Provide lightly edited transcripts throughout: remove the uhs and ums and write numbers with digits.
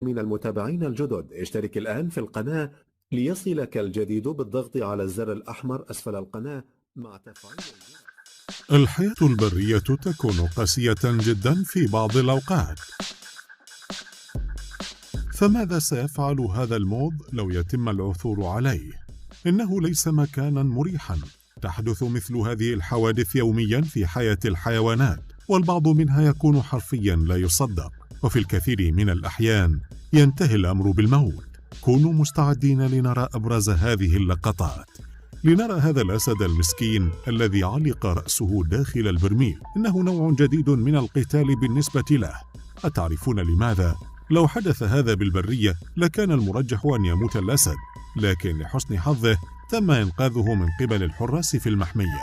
من المتابعين الجدد اشترك الآن في القناة ليصلك الجديد بالضغط على الزر الأحمر أسفل القناة مع تفعيل الحياة البرية تكون قاسية جدا في بعض الأوقات، فماذا سيفعل هذا الموظ لو يتم العثور عليه؟ إنه ليس مكانا مريحا. تحدث مثل هذه الحوادث يوميا في حياة الحيوانات، والبعض منها يكون حرفيا لا يصدق، وفي الكثير من الأحيان ينتهي الأمر بالموت. كونوا مستعدين لنرى أبرز هذه اللقطات. لنرى هذا الأسد المسكين الذي علق رأسه داخل البرميل. إنه نوع جديد من القتال بالنسبة له. أتعرفون لماذا؟ لو حدث هذا بالبرية لكان المرجح أن يموت الأسد، لكن لحسن حظه تم إنقاذه من قبل الحراس في المحمية.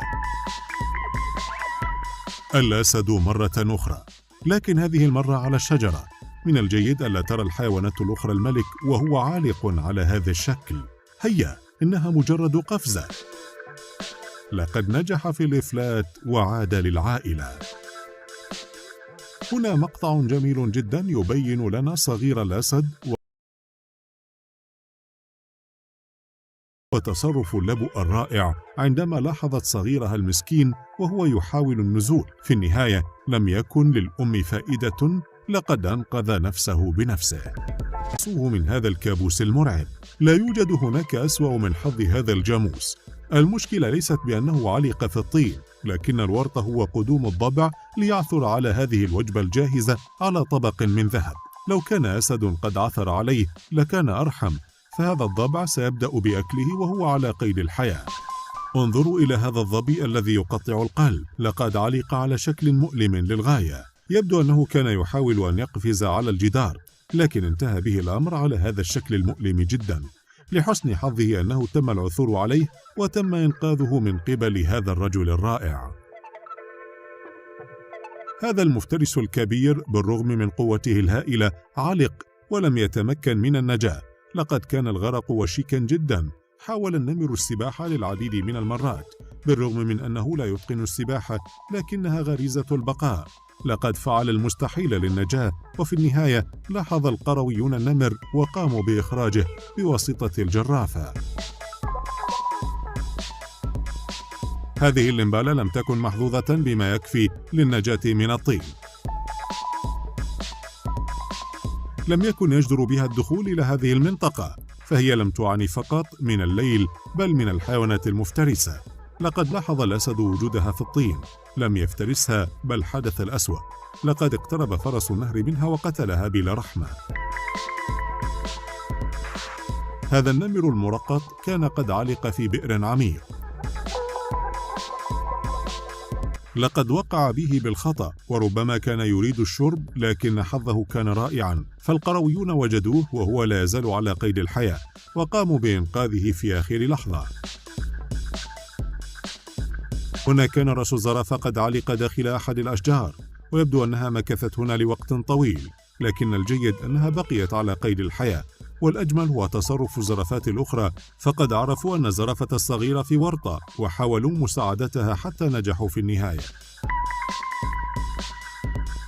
الأسد مرة أخرى، لكن هذه المرة على الشجرة. من الجيد ألا ترى الحيوانات الأخرى الملك وهو عالق على هذا الشكل. هيا، إنها مجرد قفزة. لقد نجح في الإفلات وعاد للعائلة. هنا مقطع جميل جدا يبين لنا صغير الأسد وتصرف اللبؤ الرائع عندما لاحظت صغيرها المسكين وهو يحاول النزول. في النهاية لم يكن للأم فائدة، لقد أنقذ نفسه بنفسه. من هذا الكابوس المرعب. لا يوجد هناك أسوأ من حظ هذا الجاموس. المشكلة ليست بأنه علق في الطين، لكن الورط هو قدوم الضبع ليعثر على هذه الوجبة الجاهزة على طبق من ذهب. لو كان أسد قد عثر عليه لكان أرحم، فهذا الضبع سيبدأ بأكله وهو على قيد الحياة. انظروا إلى هذا الظبي الذي يقطع القلب. لقد علق على شكل مؤلم للغاية. يبدو أنه كان يحاول أن يقفز على الجدار، لكن انتهى به الأمر على هذا الشكل المؤلم جدا. لحسن حظه أنه تم العثور عليه وتم إنقاذه من قبل هذا الرجل الرائع. هذا المفترس الكبير بالرغم من قوته الهائلة علق ولم يتمكن من النجاة. لقد كان الغرق وشيكا جدا. حاول النمر السباحة للعديد من المرات، بالرغم من أنه لا يتقن السباحة، لكنها غريزة البقاء. لقد فعل المستحيل للنجاة، وفي النهاية لاحظ القرويون النمر وقاموا بإخراجه بواسطة الجرافة. هذه اللمبالة لم تكن محظوظة بما يكفي للنجاة من الطين. لم يكن يجدر بها الدخول إلى هذه المنطقة، فهي لم تعاني فقط من الليل بل من الحيوانات المفترسة. لقد لاحظ الأسد وجودها في الطين، لم يفترسها بل حدث الأسوأ. لقد اقترب فرس النهر منها وقتلها بلا رحمة. هذا النمر المرقط كان قد علق في بئر عميق. لقد وقع به بالخطأ، وربما كان يريد الشرب، لكن حظه كان رائعا، فالقرويون وجدوه وهو لا يزال على قيد الحياة وقاموا بإنقاذه في آخر لحظة. هنا كان رأس الزرافة قد علق داخل أحد الأشجار، ويبدو أنها مكثت هنا لوقت طويل، لكن الجيد أنها بقيت على قيد الحياة. والأجمل هو تصرف الزرافات الأخرى، فقد عرفوا أن الزرافة الصغيرة في ورطة وحاولوا مساعدتها حتى نجحوا في النهاية.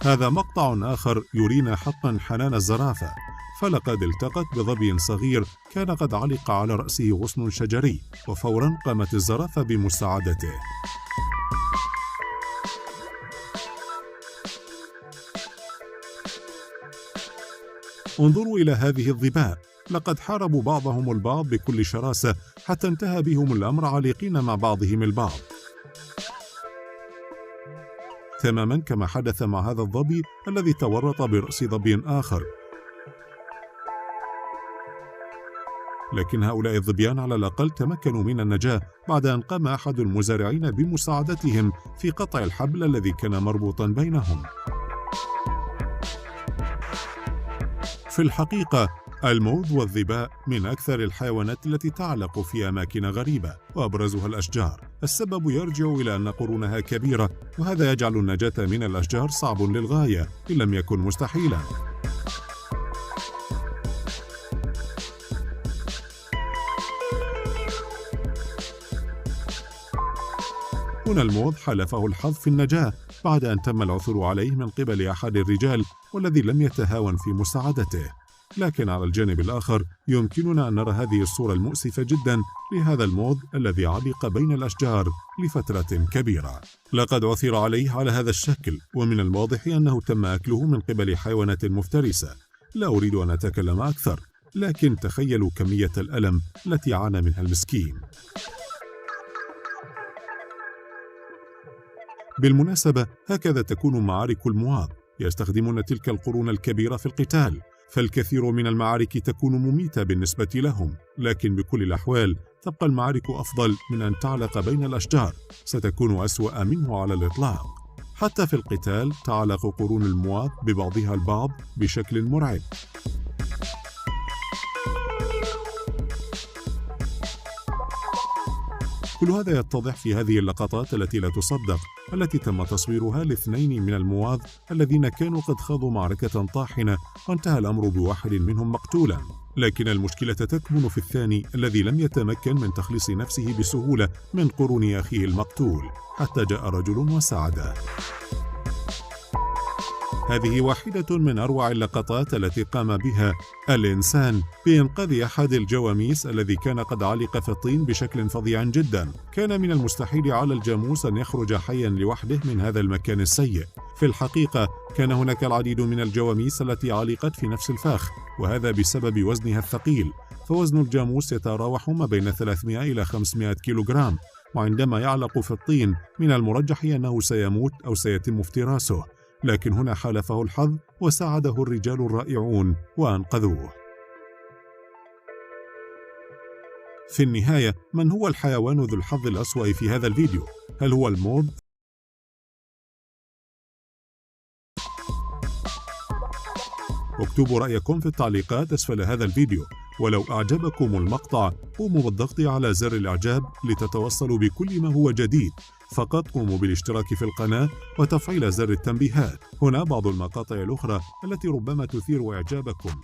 هذا مقطع آخر يرينا حقا حنان الزرافة، فلقد التقت بظبي صغير كان قد علق على رأسه غصن شجري، وفورا قامت الزرافة بمساعدته. انظروا إلى هذه الظباء. لقد حاربوا بعضهم البعض بكل شراسة حتى انتهى بهم الأمر عالقين مع بعضهم البعض، تماما كما حدث مع هذا الظبي الذي تورط برأس ظبي آخر. لكن هؤلاء الظبيان على الأقل تمكنوا من النجاة بعد أن قام أحد المزارعين بمساعدتهم في قطع الحبل الذي كان مربوطا بينهم. في الحقيقة الموظ والظباء من أكثر الحيوانات التي تعلق في أماكن غريبة، وأبرزها الأشجار. السبب يرجع إلى أن قرونها كبيرة، وهذا يجعل النجاة من الأشجار صعب للغاية إن لم يكن مستحيلا. هنا الموظ حالفه الحظ في النجاة بعد أن تم العثور عليه من قبل أحد الرجال، والذي لم يتهاون في مساعدته. لكن على الجانب الآخر يمكننا أن نرى هذه الصورة المؤسفة جدا لهذا الموظ الذي علق بين الأشجار لفترة كبيرة. لقد عثر عليه على هذا الشكل، ومن الواضح أنه تم أكله من قبل حيوانات مفترسة. لا أريد أن أتكلم أكثر، لكن تخيلوا كمية الألم التي عانى منها المسكين. بالمناسبة هكذا تكون معارك المواظ، يستخدمون تلك القرون الكبيرة في القتال، فالكثير من المعارك تكون مميتة بالنسبة لهم، لكن بكل الأحوال تبقى المعارك أفضل من أن تعلق بين الأشجار، ستكون أسوأ منه على الإطلاق. حتى في القتال تعلق قرون المواظ ببعضها البعض بشكل مرعب. كل هذا يتضح في هذه اللقطات التي لا تصدق، التي تم تصويرها لاثنين من المواظ الذين كانوا قد خاضوا معركة طاحنة وانتهى الأمر بواحد منهم مقتولا، لكن المشكلة تكمن في الثاني الذي لم يتمكن من تخليص نفسه بسهولة من قرون أخيه المقتول، حتى جاء رجل وساعده. هذه واحدة من أروع اللقطات التي قام بها الإنسان بإنقاذ أحد الجواميس الذي كان قد علق في الطين بشكل فظيع جدا. كان من المستحيل على الجاموس أن يخرج حيا لوحده من هذا المكان السيء. في الحقيقة كان هناك العديد من الجواميس التي علقت في نفس الفخ، وهذا بسبب وزنها الثقيل، فوزن الجاموس يتراوح ما بين 300 إلى 500 كيلوغرام، وعندما يعلق في الطين من المرجح أنه سيموت أو سيتم افتراسه، لكن هنا حالفه الحظ وساعده الرجال الرائعون وأنقذوه. في النهاية، من هو الحيوان ذو الحظ الأسوأ في هذا الفيديو؟ هل هو الموظ؟ اكتبوا رأيكم في التعليقات أسفل هذا الفيديو، ولو أعجبكم المقطع قوموا بالضغط على زر الإعجاب لتتوصلوا بكل ما هو جديد. فقط قوموا بالاشتراك في القناة وتفعيل زر التنبيهات. هنا بعض المقاطع الأخرى التي ربما تثير إعجابكم.